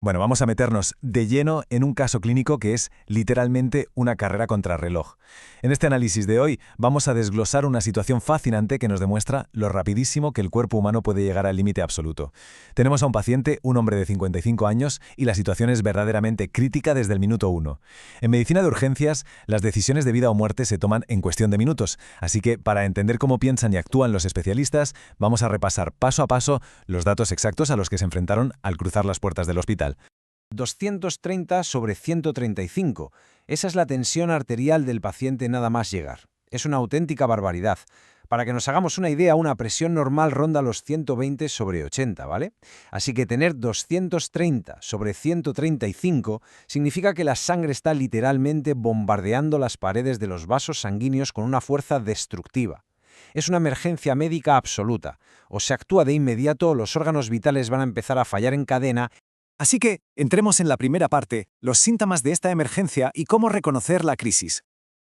Bueno, vamos a meternos de lleno en un caso clínico que es literalmente una carrera contrarreloj. En este análisis de hoy vamos a desglosar una situación fascinante que nos demuestra lo rapidísimo que el cuerpo humano puede llegar al límite absoluto. Tenemos a un paciente, un hombre de 55 años, y la situación es verdaderamente crítica desde el minuto 1. En medicina de urgencias, las decisiones de vida o muerte se toman en cuestión de minutos, así que para entender cómo piensan y actúan los especialistas, vamos a repasar paso a paso los datos exactos a los que se enfrentaron al cruzar las puertas del hospital. 230/135. Esa es la tensión arterial del paciente nada más llegar. Es una auténtica barbaridad. Para que nos hagamos una idea, una presión normal ronda los 120/80, ¿vale? Así que tener 230/135 significa que la sangre está literalmente bombardeando las paredes de los vasos sanguíneos con una fuerza destructiva. Es una emergencia médica absoluta. O se actúa de inmediato o los órganos vitales van a empezar a fallar en cadena. Así que, entremos en la primera parte, los síntomas de esta emergencia y cómo reconocer la crisis.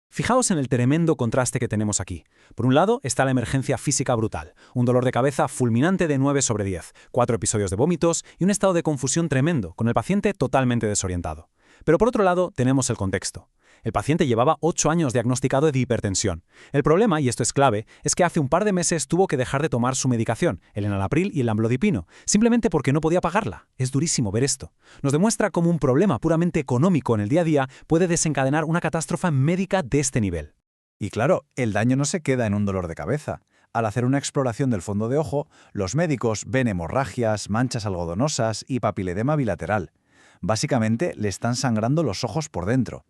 Fijaos en el tremendo contraste que tenemos aquí. Por un lado está la emergencia física brutal, un dolor de cabeza fulminante de 9/10, 4 episodios de vómitos y un estado de confusión tremendo, con el paciente totalmente desorientado. Pero por otro lado tenemos el contexto. El paciente llevaba 8 años diagnosticado de hipertensión. El problema, y esto es clave, es que hace un par de meses tuvo que dejar de tomar su medicación, el enalapril y el amlodipino, simplemente porque no podía pagarla. Es durísimo ver esto. Nos demuestra cómo un problema puramente económico en el día a día puede desencadenar una catástrofe médica de este nivel. Y claro, el daño no se queda en un dolor de cabeza. Al hacer una exploración del fondo de ojo, los médicos ven hemorragias, manchas algodonosas y papiledema bilateral. Básicamente, le están sangrando los ojos por dentro.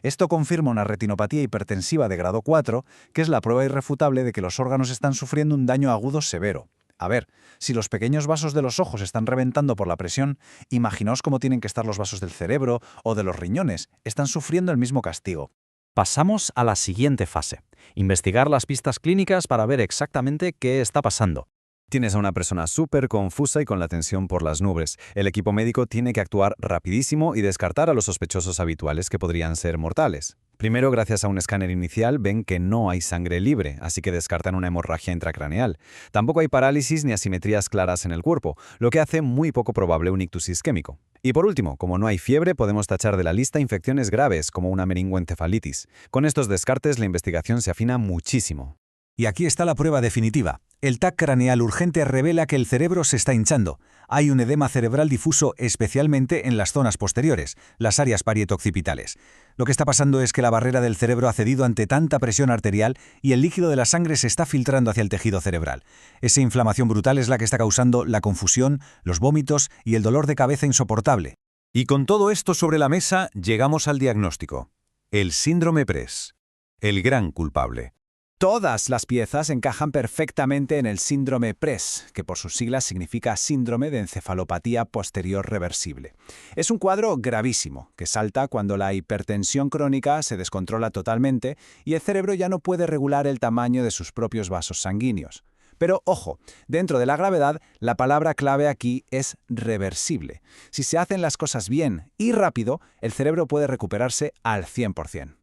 Esto confirma una retinopatía hipertensiva de grado 4, que es la prueba irrefutable de que los órganos están sufriendo un daño agudo severo. A ver, si los pequeños vasos de los ojos están reventando por la presión, imaginaos cómo tienen que estar los vasos del cerebro o de los riñones. Están sufriendo el mismo castigo. Pasamos a la siguiente fase: investigar las pistas clínicas para ver exactamente qué está pasando. Tienes a una persona súper confusa y con la tensión por las nubes. El equipo médico tiene que actuar rapidísimo y descartar a los sospechosos habituales que podrían ser mortales. Primero, gracias a un escáner inicial, ven que no hay sangre libre, así que descartan una hemorragia intracraneal. Tampoco hay parálisis ni asimetrías claras en el cuerpo, lo que hace muy poco probable un ictus isquémico. Y por último, como no hay fiebre, podemos tachar de la lista infecciones graves como una meningoencefalitis. Con estos descartes, la investigación se afina muchísimo. Y aquí está la prueba definitiva. El TAC craneal urgente revela que el cerebro se está hinchando. Hay un edema cerebral difuso especialmente en las zonas posteriores, las áreas parietoccipitales. Lo que está pasando es que la barrera del cerebro ha cedido ante tanta presión arterial y el líquido de la sangre se está filtrando hacia el tejido cerebral. Esa inflamación brutal es la que está causando la confusión, los vómitos y el dolor de cabeza insoportable. Y con todo esto sobre la mesa, llegamos al diagnóstico. El síndrome PRES. El gran culpable. Todas las piezas encajan perfectamente en el síndrome PRES, que por sus siglas significa síndrome de encefalopatía posterior reversible. Es un cuadro gravísimo, que salta cuando la hipertensión crónica se descontrola totalmente y el cerebro ya no puede regular el tamaño de sus propios vasos sanguíneos. Pero ojo, dentro de la gravedad, la palabra clave aquí es reversible. Si se hacen las cosas bien y rápido, el cerebro puede recuperarse al 100%.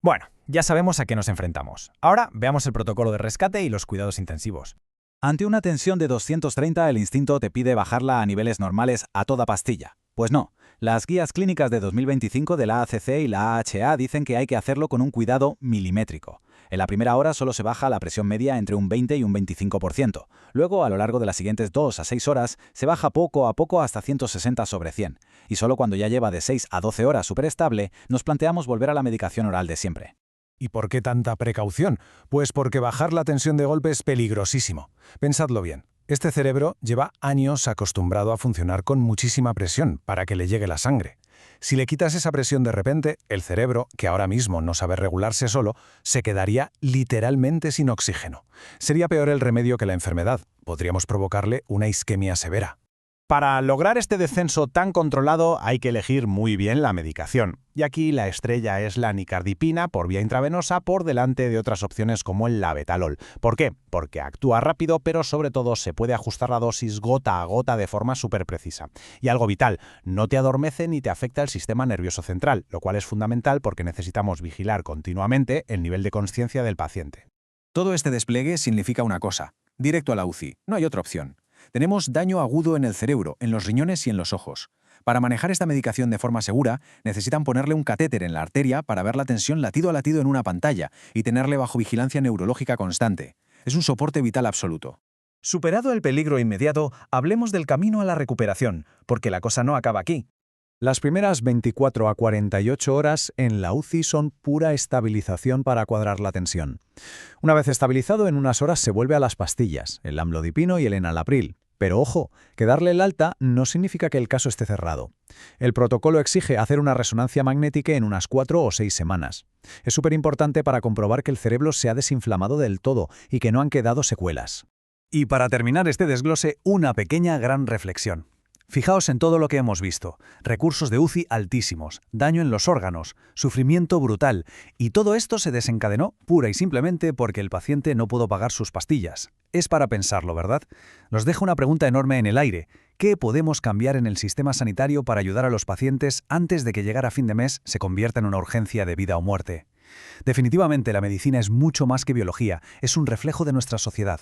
Bueno, ya sabemos a qué nos enfrentamos. Ahora veamos el protocolo de rescate y los cuidados intensivos. Ante una tensión de 230, el instinto te pide bajarla a niveles normales a toda pastilla. Pues no, las guías clínicas de 2025 de la ACC y la AHA dicen que hay que hacerlo con un cuidado milimétrico. En la primera hora solo se baja la presión media entre un 20 y un 25%. Luego, a lo largo de las siguientes 2 a 6 horas, se baja poco a poco hasta 160/100. Y solo cuando ya lleva de 6 a 12 horas superestable, nos planteamos volver a la medicación oral de siempre. ¿Y por qué tanta precaución? Pues porque bajar la tensión de golpe es peligrosísimo. Pensadlo bien. Este cerebro lleva años acostumbrado a funcionar con muchísima presión para que le llegue la sangre. Si le quitas esa presión de repente, el cerebro, que ahora mismo no sabe regularse solo, se quedaría literalmente sin oxígeno. Sería peor el remedio que la enfermedad. Podríamos provocarle una isquemia severa. Para lograr este descenso tan controlado hay que elegir muy bien la medicación. Y aquí la estrella es la nicardipina por vía intravenosa por delante de otras opciones como el labetalol. ¿Por qué? Porque actúa rápido, pero sobre todo se puede ajustar la dosis gota a gota de forma súper precisa. Y algo vital, no te adormece ni te afecta el sistema nervioso central, lo cual es fundamental porque necesitamos vigilar continuamente el nivel de conciencia del paciente. Todo este despliegue significa una cosa: directo a la UCI, no hay otra opción. Tenemos daño agudo en el cerebro, en los riñones y en los ojos. Para manejar esta medicación de forma segura, necesitan ponerle un catéter en la arteria para ver la tensión latido a latido en una pantalla y tenerle bajo vigilancia neurológica constante. Es un soporte vital absoluto. Superado el peligro inmediato, hablemos del camino a la recuperación, porque la cosa no acaba aquí. Las primeras 24 a 48 horas en la UCI son pura estabilización para cuadrar la tensión. Una vez estabilizado, en unas horas se vuelve a las pastillas, el amlodipino y el enalapril. Pero ojo, que darle el alta no significa que el caso esté cerrado. El protocolo exige hacer una resonancia magnética en unas 4 o 6 semanas. Es súper importante para comprobar que el cerebro se ha desinflamado del todo y que no han quedado secuelas. Y para terminar este desglose, una pequeña gran reflexión. Fijaos en todo lo que hemos visto. Recursos de UCI altísimos, daño en los órganos, sufrimiento brutal, y todo esto se desencadenó pura y simplemente porque el paciente no pudo pagar sus pastillas. Es para pensarlo, ¿verdad? Nos deja una pregunta enorme en el aire. ¿Qué podemos cambiar en el sistema sanitario para ayudar a los pacientes antes de que llegar a fin de mes se convierta en una urgencia de vida o muerte? Definitivamente la medicina es mucho más que biología, es un reflejo de nuestra sociedad.